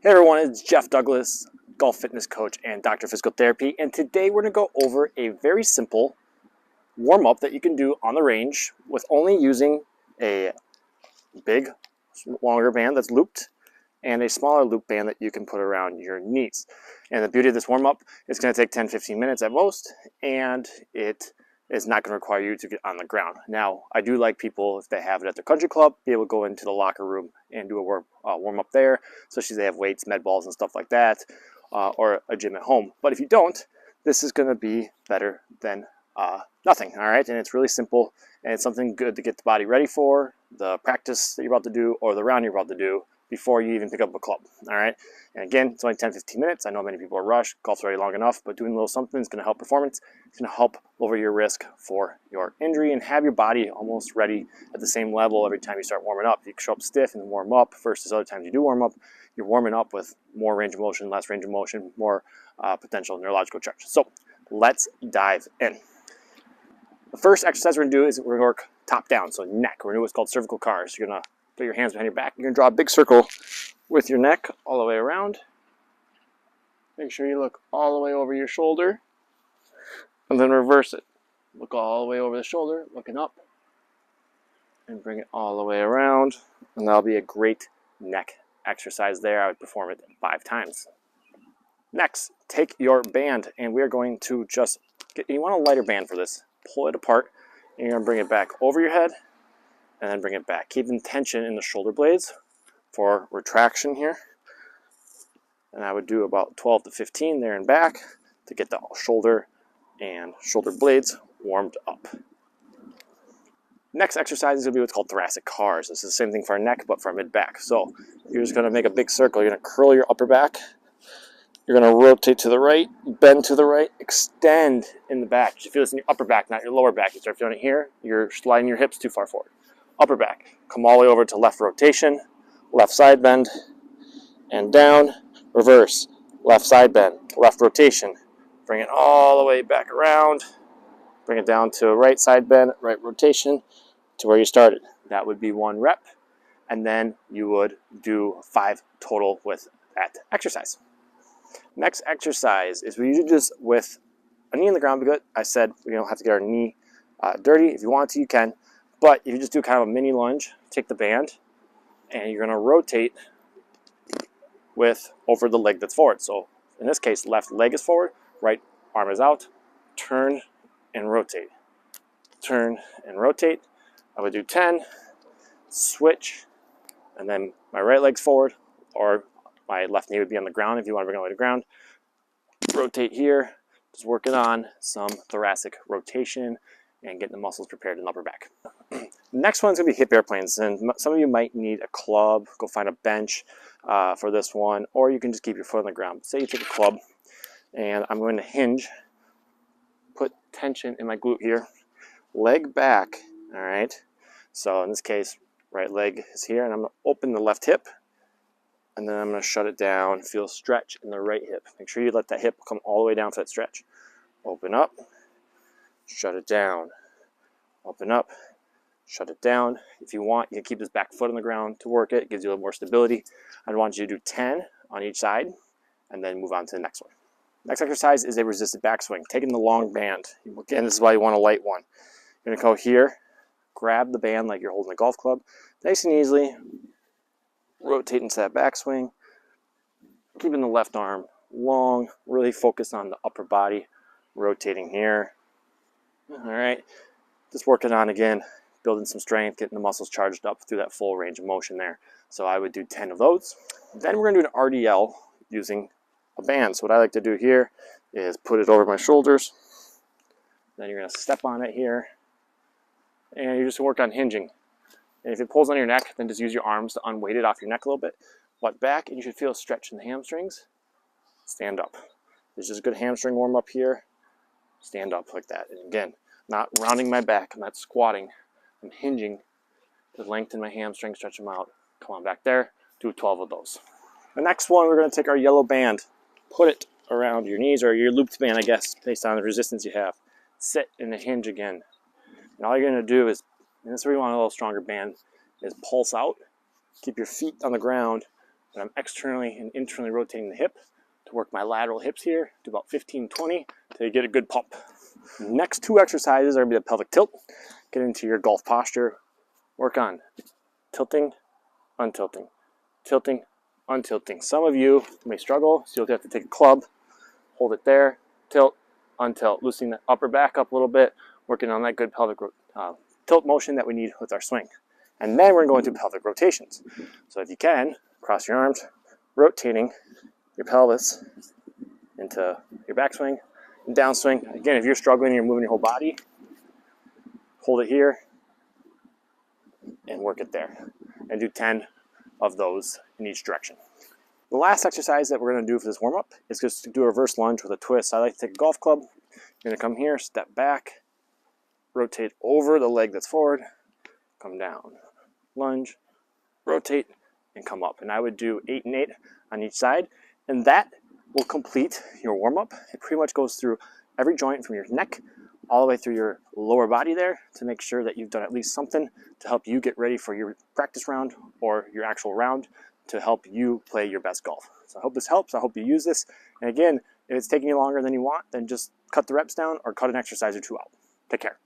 Hey everyone, it's Jeff Douglas, golf fitness coach and doctor of physical therapy, and today we're going to go over a very simple warm-up that you can do on the range with only using a big, longer band that's looped and a smaller loop band that you can put around your knees. And the beauty of this warm-up is going to take 10-15 minutes at most, and it is not going to require you to get on the ground. Now, I do like people, if they have it at their country club, be able to go into the locker room and do a warm-up there, especially if they have weights, med balls, and stuff like that, or a gym at home. But if you don't, this is going to be better than nothing, all right? And it's really simple, and it's something good to get the body ready for the practice that you're about to do or the round you're about to do before you even pick up a club, all right? And again, it's only 10-15 minutes. I know many people are rushed. Golf's already long enough, but doing a little something is going to help performance. It's going to help lower your risk for your injury and have your body almost ready at the same level every time you start warming up. You show up stiff and warm up versus other times you do warm up, you're warming up with more range of motion, less range of motion, more potential neurological charge. So let's dive in. The first exercise we're going to do is we're going to work top down, so neck. We're going to do what's called cervical cars. You're going to put your hands behind your back. You're going to draw a big circle with your neck all the way around. Make sure you look all the way over your shoulder, and then reverse it. Look all the way over the shoulder, looking up, and bring it all the way around, and that'll be a great neck exercise there. I would perform it 5 times. Next, take your band, and we are going to just you want a lighter band for this. Pull it apart, and you're going to bring it back over your head, and then bring it back. Keeping tension in the shoulder blades for retraction here. And I would do about 12 to 15 there and back to get the shoulder and shoulder blades warmed up. Next exercise is going to be what's called thoracic cars. This is the same thing for our neck, but for our mid-back. So you're just going to make a big circle. You're going to curl your upper back. You're going to rotate to the right, bend to the right, extend in the back. You should feel this in your upper back, not your lower back. You start feeling it here, you're sliding your hips too far forward. Upper back. Come all the way over to left rotation, left side bend, and down. Reverse, left side bend, left rotation. Bring it all the way back around. Bring it down to right side bend, right rotation to where you started. That would be 1 rep. And then you would do 5 total with that exercise. Next exercise is we usually just with a knee in the ground. Be good. I said we don't have to get our knee dirty. If you want to, you can. But if you just do kind of a mini lunge, take the band, and you're going to rotate with over the leg that's forward. So in this case, left leg is forward, right arm is out, turn and rotate. Turn and rotate. I would do 10, switch, and then my right leg's forward, or my left knee would be on the ground if you want to bring it all the way to the ground. Rotate here, just working on some thoracic rotation and getting the muscles prepared in the upper back. Next one's going to be hip airplanes, and some of you might need a club. Go find a bench for this one, or you can just keep your foot on the ground. Say you take a club, and I'm going to hinge, put tension in my glute here, leg back, all right? So in this case, right leg is here, and I'm going to open the left hip, and then I'm going to shut it down, feel stretch in the right hip. Make sure you let that hip come all the way down for that stretch. Open up, shut it down, open up, shut it down. If you want, you can keep this back foot on the ground to work it. It gives you a little more stability. I'd want you to do 10 on each side and then move on to the next one. Next exercise is a resisted backswing, taking the long band. Again, this is why you want a light one. You're going to go here, grab the band like you're holding a golf club, nice and easily, rotate into that backswing, keeping the left arm long, really focus on the upper body, rotating here. All right, just working on, again, building some strength, getting the muscles charged up through that full range of motion there. So I would do 10 of those. Then we're going to do an RDL using a band. So what I like to do here is put it over my shoulders. Then you're going to step on it here, and you're just going to work on hinging. And if it pulls on your neck, then just use your arms to unweight it off your neck a little bit. Butt back, and you should feel a stretch in the hamstrings. Stand up. There's just a good hamstring warm up here. Stand up like that. And again, not rounding my back, I'm not squatting. I'm hinging to lengthen my hamstring, stretch them out. Come on back there, do 12 of those. The next one, we're going to take our yellow band, put it around your knees, or your looped band, I guess, based on the resistance you have. Sit in the hinge again. And all you're going to do is, and this is where you want a little stronger band, is pulse out. Keep your feet on the ground, and I'm externally and internally rotating the hip to work my lateral hips here, do about 15, 20 till you get a good pump. Next two exercises are going to be the pelvic tilt. Get into your golf posture. Work on tilting, untilting, tilting, untilting. Some of you may struggle, so you'll have to take a club, hold it there, tilt, untilt, loosening the upper back up a little bit, working on that good pelvic tilt motion that we need with our swing. And then we're going to pelvic rotations. So if you can, cross your arms, rotating your pelvis into your backswing and downswing. Again, if you're struggling, you're moving your whole body, hold it here and work it there. And do 10 of those in each direction. The last exercise that we're going to do for this warm-up is just to do a reverse lunge with a twist. I like to take a golf club. You're going to come here, step back, rotate over the leg that's forward, come down, lunge, rotate, and come up. And I would do 8 and 8 on each side, and that will complete your warm-up. It pretty much goes through every joint from your neck all the way through your lower body there to make sure that you've done at least something to help you get ready for your practice round or your actual round to help you play your best golf. So I hope this helps. I hope you use this. And again, if it's taking you longer than you want, then just cut the reps down or cut an exercise or two out. Take care.